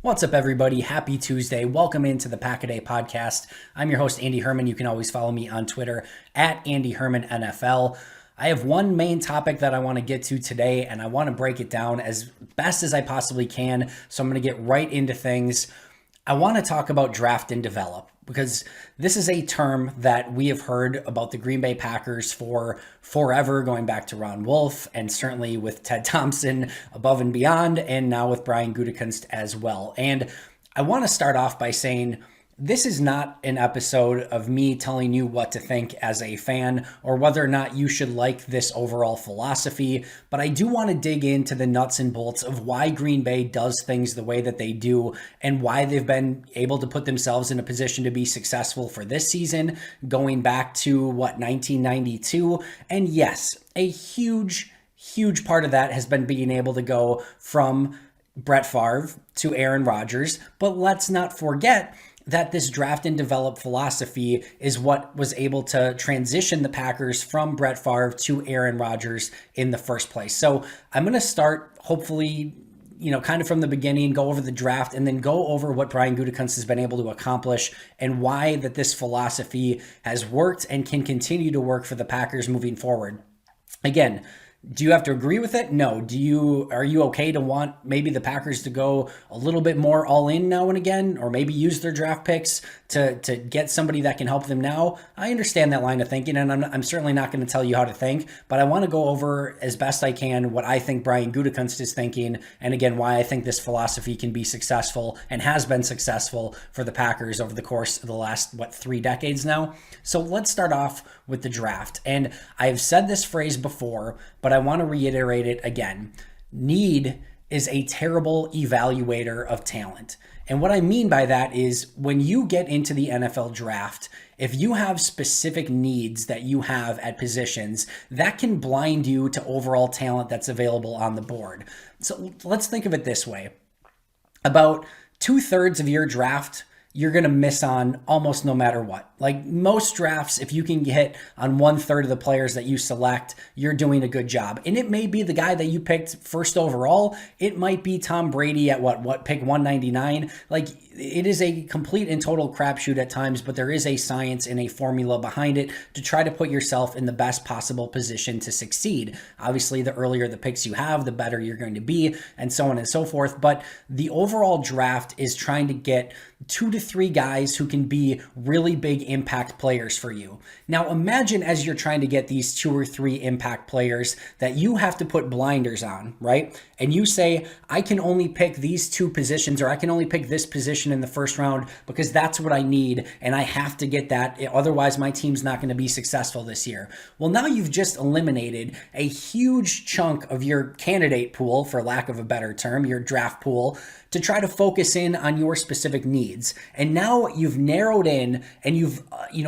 What's up, everybody? Happy Tuesday. Welcome into the Pack a Day podcast. I'm your host, Andy Herman. You can always follow me on Twitter at Andy Herman NFL. I have one main topic that I want to get to today, and I want to break it down as best as I possibly can. So I'm going to get right into things. I want to talk about draft and develop, because this is a term that we have heard about the Green Bay Packers for forever, going back to Ron Wolf and certainly with Ted Thompson above and beyond, and now with Brian Gutekunst as well. And I want to start off by saying this is not an episode of me telling you what to think as a fan or whether or not you should like this overall philosophy, but I do want to dig into the nuts and bolts of why Green Bay does things the way that they do and why they've been able to put themselves in a position to be successful for this season, going back to 1992. And yes, a huge part of that has been being able to go from Brett Favre to Aaron Rodgers, but let's not forget that this draft and develop philosophy is what was able to transition the Packers from Brett Favre to Aaron Rodgers in the first place. So I'm going to start, hopefully, kind of from the beginning, go over the draft, and then go over what Brian Gutekunst has been able to accomplish and why that this philosophy has worked and can continue to work for the Packers moving forward. Again, do you have to agree with it? No. Are you okay to want maybe the Packers to go a little bit more all in now and again, or maybe use their draft picks to get somebody that can help them now? I understand that line of thinking, and I'm certainly not going to tell you how to think, but I want to go over as best I can what I think Brian Gutekunst is thinking, and again, why I think this philosophy can be successful and has been successful for the Packers over the course of the last, 3 decades now. So let's start off with the draft. And I've said this phrase before, but I want to reiterate it again. Need is a terrible evaluator of talent. And what I mean by that is when you get into the NFL draft, if you have specific needs that you have at positions, that can blind you to overall talent that's available on the board. So let's think of it this way. About 2/3 of your draft you're going to miss on almost no matter what. Like most drafts, if you can get on 1/3 of the players that you select, you're doing a good job. And it may be the guy that you picked first overall. It might be Tom Brady at what pick 199. Like it is a complete and total crapshoot at times, but there is a science and a formula behind it to try to put yourself in the best possible position to succeed. Obviously, the earlier the picks you have, the better you're going to be, and so on and so forth. But the overall draft is trying to get 2 to 3 guys who can be really big impact players for you. Now imagine as you're trying to get these 2 or 3 impact players that you have to put blinders on, right? And you say, I can only pick these 2 positions, or I can only pick this position in the first round because that's what I need and I have to get that. Otherwise my team's not going to be successful this year. Well, now you've just eliminated a huge chunk of your candidate pool, for lack of a better term, your draft pool, to try to focus in on your specific needs. And now you've narrowed in and you've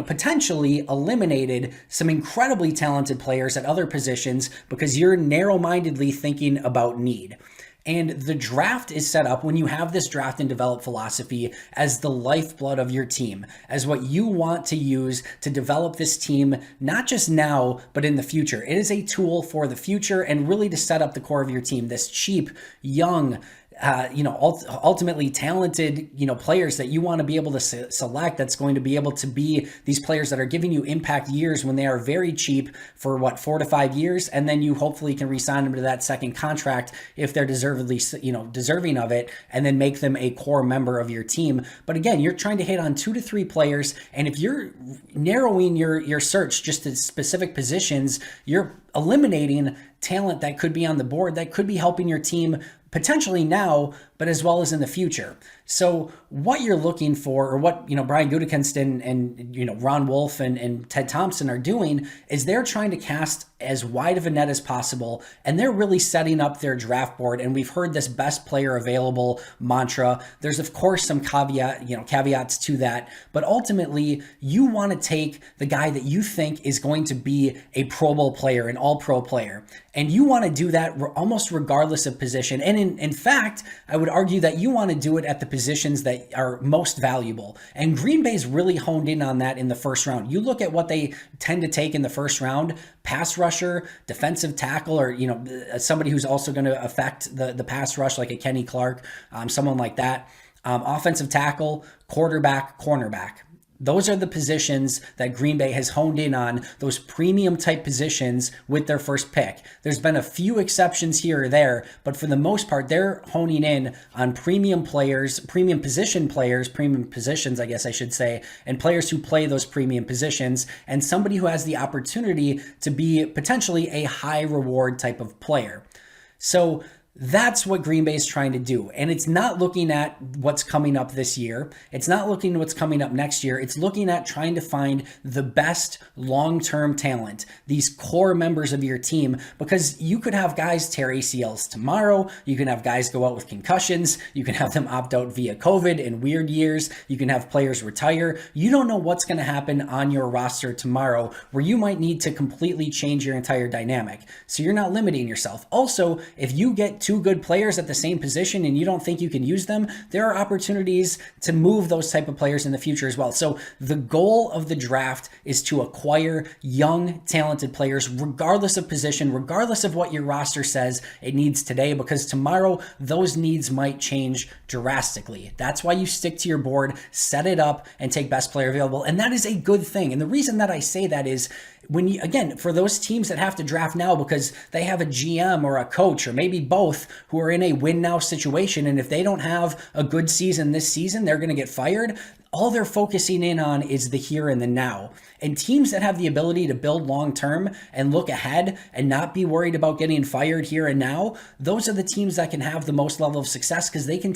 potentially eliminated some incredibly talented players at other positions because you're narrow-mindedly thinking about need. And the draft is set up when you have this draft and develop philosophy as the lifeblood of your team, as what you want to use to develop this team, not just now, but in the future. It is a tool for the future and really to set up the core of your team, this cheap, young, ultimately talented, players that you want to be able to select, that's going to be able to be these players that are giving you impact years when they are very cheap for 4 to 5 years. And then you hopefully can re-sign them to that second contract if they're deserving of it, and then make them a core member of your team. But again, you're trying to hit on 2 to 3 players. And if you're narrowing your search just to specific positions, you're eliminating talent that could be on the board, that could be helping your team potentially now, but as well as in the future. So what you're looking for, or what Brian Gutekunst and Ron Wolf and Ted Thompson are doing, is they're trying to cast as wide of a net as possible, and they're really setting up their draft board. And we've heard this best player available mantra. There's of course some caveats to that, but ultimately you want to take the guy that you think is going to be a Pro Bowl player, an All-Pro player, and you want to do that almost regardless of position. And in fact, I would argue that you want to do it at the positions that are most valuable. And Green Bay's really honed in on that in the first round. You look at what they tend to take in the first round: pass rusher, defensive tackle, or somebody who's also going to affect the pass rush, like a Kenny Clark, someone like that. offensive tackle, quarterback, cornerback. Those are the positions that Green Bay has honed in on, those premium type positions with their first pick. There's been a few exceptions here or there, but for the most part, they're honing in on premium players, premium positions, I guess I should say, and players who play those premium positions, and somebody who has the opportunity to be potentially a high reward type of player. So that's what Green Bay is trying to do. And it's not looking at what's coming up this year. It's not looking at what's coming up next year. It's looking at trying to find the best long-term talent, these core members of your team, because you could have guys tear ACLs tomorrow. You can have guys go out with concussions. You can have them opt out via COVID in weird years. You can have players retire. You don't know what's going to happen on your roster tomorrow where you might need to completely change your entire dynamic. So you're not limiting yourself. Also, if you get two good players at the same position and you don't think you can use them, there are opportunities to move those type of players in the future as well. So the goal of the draft is to acquire young, talented players, regardless of position, regardless of what your roster says it needs today, because tomorrow those needs might change drastically. That's why you stick to your board, set it up, and take best player available. And that is a good thing. And the reason that I say that is when you, again, for those teams that have to draft now because they have a GM or a coach or maybe both who are in a win now situation, and if they don't have a good season this season, they're going to get fired. All they're focusing in on is the here and the now. And teams that have the ability to build long term and look ahead and not be worried about getting fired here and now, those are the teams that can have the most level of success because they can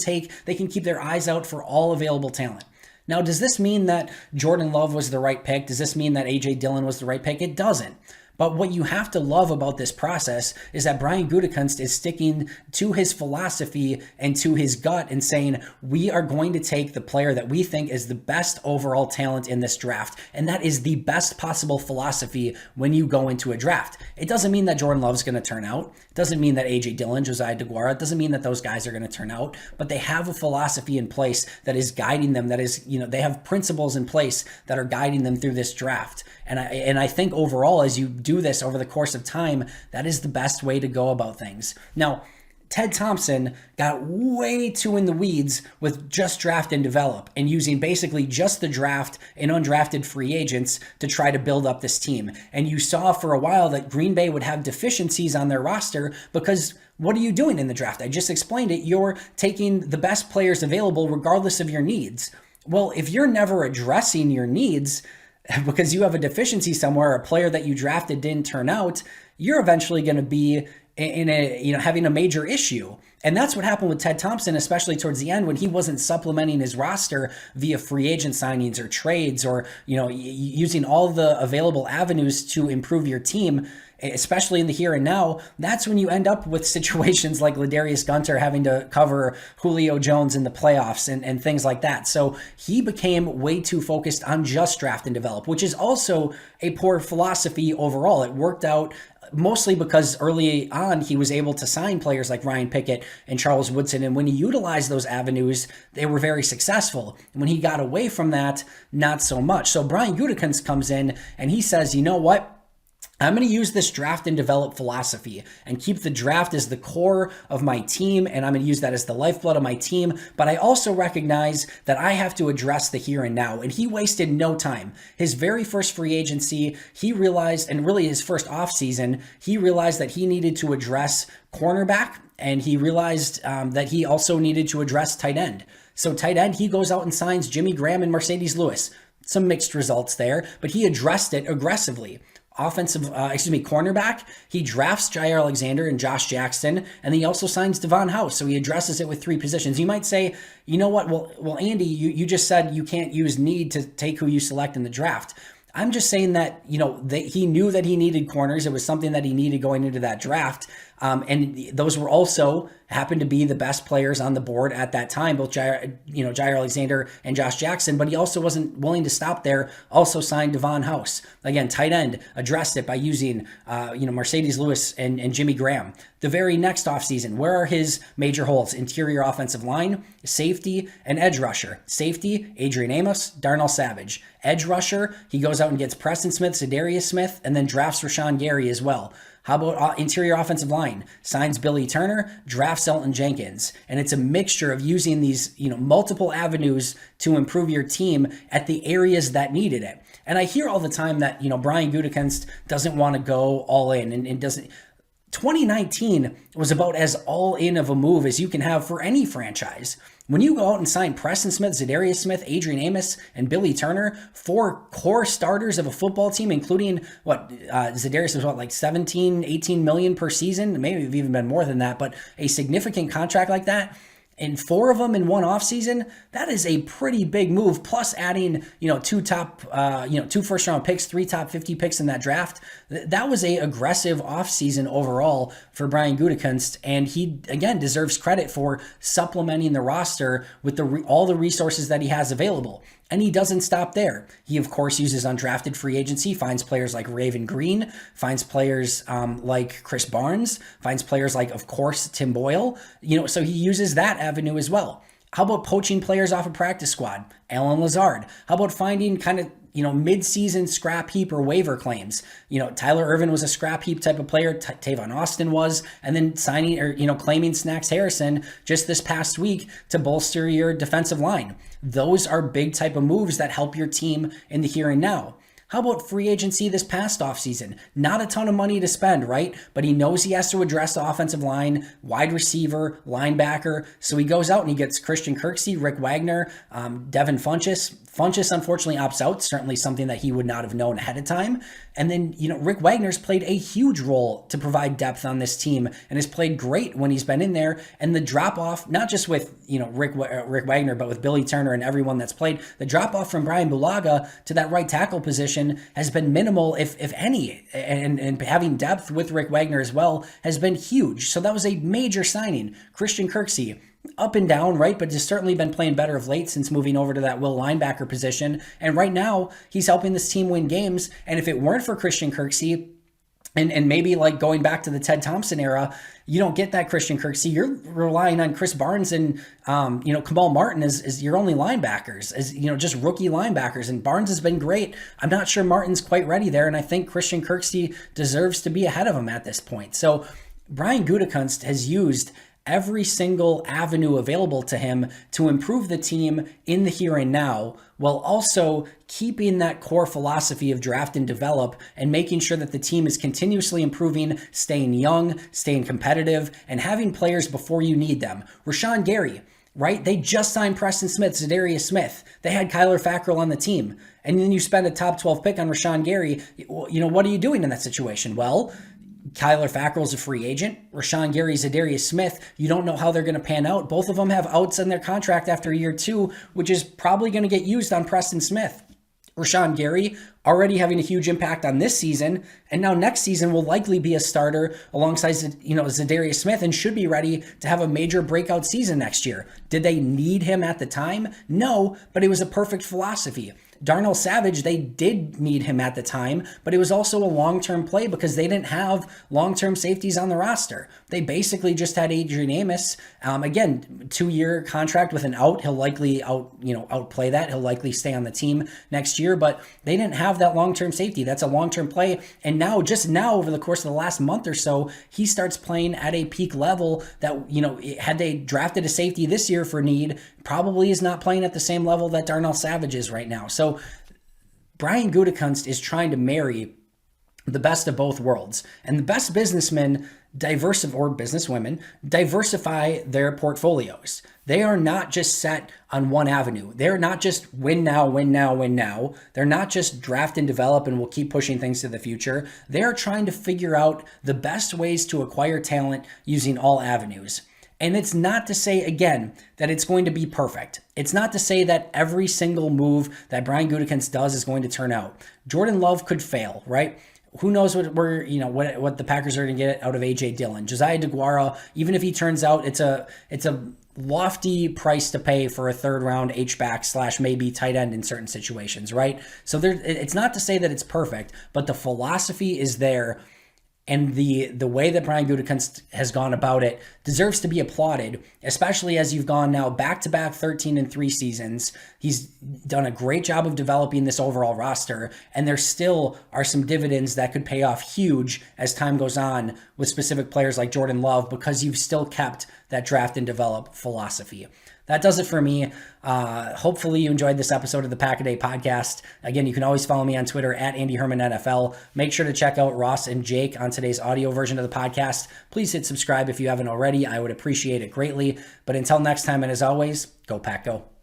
keep their eyes out for all available talent. Now, does this mean that Jordan Love was the right pick? Does this mean that A.J. Dillon was the right pick? It doesn't. But what you have to love about this process is that Brian Gutekunst is sticking to his philosophy and to his gut and saying, we are going to take the player that we think is the best overall talent in this draft. And that is the best possible philosophy when you go into a draft. It doesn't mean that Jordan Love's going to turn out. It doesn't mean that A.J. Dillon, Josiah DeGuara, it doesn't mean that those guys are going to turn out. But they have a philosophy in place that is guiding them, that is, they have principles in place that are guiding them through this draft. And I think overall, as you do this over the course of time, that is the best way to go about things. Now, Ted Thompson got way too in the weeds with just draft and develop and using basically just the draft and undrafted free agents to try to build up this team. And you saw for a while that Green Bay would have deficiencies on their roster because what are you doing in the draft? I just explained it. You're taking the best players available regardless of your needs. Well, if you're never addressing your needs, because you have a deficiency somewhere, a player that you drafted didn't turn out, you're eventually going to be in having a major issue. And that's what happened with Ted Thompson, especially towards the end when he wasn't supplementing his roster via free agent signings or trades or, using all the available avenues to improve your team, especially in the here and now. That's when you end up with situations like Ladarius Gunter having to cover Julio Jones in the playoffs and things like that. So he became way too focused on just draft and develop, which is also a poor philosophy overall. It worked out mostly because early on he was able to sign players like Ryan Pickett and Charles Woodson. And when he utilized those avenues, they were very successful. And when he got away from that, not so much. So Brian Gutekunst comes in and he says, you know what? I'm going to use this draft and develop philosophy and keep the draft as the core of my team, and I'm going to use that as the lifeblood of my team. But I also recognize that I have to address the here and now. And he wasted no time. His very first free agency, he realized, and really his first offseason, he realized that he needed to address cornerback, and he realized that he also needed to address tight end. So tight end, he goes out and signs Jimmy Graham and Mercedes Lewis. Some mixed results there, but he addressed it aggressively. Cornerback, he drafts Jair Alexander and Josh Jackson, and then he also signs Devon House, so he addresses it with three positions. You might say, you know what, well, Andy, you just said you can't use need to take who you select in the draft. I'm just saying that, he knew that he needed corners. It was something that he needed going into that draft. And those were also happened to be the best players on the board at that time, both Jair Alexander and Josh Jackson, but he also wasn't willing to stop there, also signed Devon House. Again, tight end, addressed it by using, Mercedes Lewis and Jimmy Graham. The very next offseason, where are his major holes? Interior offensive line, safety, and edge rusher. Safety, Adrian Amos, Darnell Savage. Edge rusher, he goes out and gets Preston Smith, Zadarius Smith, and then drafts Rashawn Gary as well. How about interior offensive line? Signs Billy Turner, drafts Elton Jenkins. And it's a mixture of using these, multiple avenues to improve your team at the areas that needed it. And I hear all the time that, Brian Gutekunst doesn't want to go all in and doesn't. 2019 was about as all in of a move as you can have for any franchise. When you go out and sign Preston Smith, Zadarius Smith, Adrian Amos, and Billy Turner, 4 core starters of a football team, including Zadarius was like 17, 18 million per season, maybe even been more than that, but a significant contract like that. And 4 of them in one offseason, that is a pretty big move. Plus adding, 2 first round picks, 3 top 50 picks in that draft. That was a aggressive offseason overall for Brian Gutekunst. And he, again, deserves credit for supplementing the roster with all the resources that he has available. And he doesn't stop there. He, of course, uses undrafted free agency, finds players like Raven Green, finds players like Chris Barnes, finds players like, of course, Tim Boyle. So he uses that avenue as well. How about poaching players off a practice squad? Alan Lazard. How about finding kind of, mid-season scrap heap or waiver claims? Tyler Irvin was a scrap heap type of player. Tavon Austin was. And then signing or, claiming Snacks Harrison just this past week to bolster your defensive line. Those are big type of moves that help your team in the here and now. How about free agency this past offseason? Not a ton of money to spend, right? But he knows he has to address the offensive line, wide receiver, linebacker. So he goes out and he gets Christian Kirksey, Rick Wagner, Devin Funchess. Funchess unfortunately opts out, certainly something that he would not have known ahead of time. And then, Rick Wagner's played a huge role to provide depth on this team and has played great when he's been in there. And the drop off, not just with, Rick Wagner, but with Billy Turner and everyone that's played, the drop off from Brian Bulaga to that right tackle position has been minimal, if any. And having depth with Rick Wagner as well has been huge. So that was a major signing. Christian Kirksey, up and down, right? But has certainly been playing better of late since moving over to that will linebacker position. And right now, he's helping this team win games. And if it weren't for Christian Kirksey, and maybe like going back to the Ted Thompson era, you don't get that Christian Kirksey. You're relying on Chris Barnes and, Kamal Martin as your only linebackers, as, just rookie linebackers. And Barnes has been great. I'm not sure Martin's quite ready there. And I think Christian Kirksey deserves to be ahead of him at this point. So Brian Gutekunst has used every single avenue available to him to improve the team in the here and now, while also keeping that core philosophy of draft and develop and making sure that the team is continuously improving, staying young, staying competitive, and having players before you need them. Rashawn Gary, right? They just signed Preston Smith, Zadarius Smith. They had Kyler Fackrell on the team. And then you spend a top 12 pick on Rashawn Gary. What are you doing in that situation? Well, Kyler Fackrell's a free agent. Rashawn Gary, Zadarius Smith, you don't know how they're going to pan out. Both of them have outs in their contract after year 2, which is probably going to get used on Preston Smith. Rashawn Gary already having a huge impact on this season, and now next season will likely be a starter alongside, Zadarius Smith, and should be ready to have a major breakout season next year. Did they need him at the time? No, but it was a perfect philosophy. Darnell Savage, they did need him at the time, but it was also a long-term play because they didn't have long-term safeties on the roster. They basically just had Adrian Amos. Again, 2-year contract with an out. He'll likely outplay that. He'll likely stay on the team next year, but they didn't have that long-term safety. That's a long-term play. And now, over the course of the last month or so, he starts playing at a peak level that, had they drafted a safety this year for need, probably is not playing at the same level that Darnell Savage is right now. So Brian Gutekunst is trying to marry the best of both worlds. And the best businessmen businesswomen diversify their portfolios. They are not just set on one avenue. They're not just win now, win now, win now. They're not just draft and develop and we'll keep pushing things to the future. They are trying to figure out the best ways to acquire talent using all avenues. And it's not to say, again, that it's going to be perfect. It's not to say that every single move that Brian Gutekunst does is going to turn out. Jordan Love could fail, right? Who knows what the Packers are going to get out of AJ Dillon. Josiah DeGuara, even if he turns out, it's a lofty price to pay for a 3rd round H-back / maybe tight end in certain situations, right? So it's not to say that it's perfect, but the philosophy is there. And the way that Brian Gutekunst has gone about it deserves to be applauded, especially as you've gone now back-to-back 13-3 seasons. He's done a great job of developing this overall roster, and there still are some dividends that could pay off huge as time goes on with specific players like Jordan Love, because you've still kept that draft and develop philosophy. That does it for me. Hopefully you enjoyed this episode of the Pack a Day podcast. Again, you can always follow me on Twitter at Andy Herman NFL. Make sure to check out Ross and Jake on today's audio version of the podcast. Please hit subscribe if you haven't already. I would appreciate it greatly. But until next time, and as always, go Pack Go.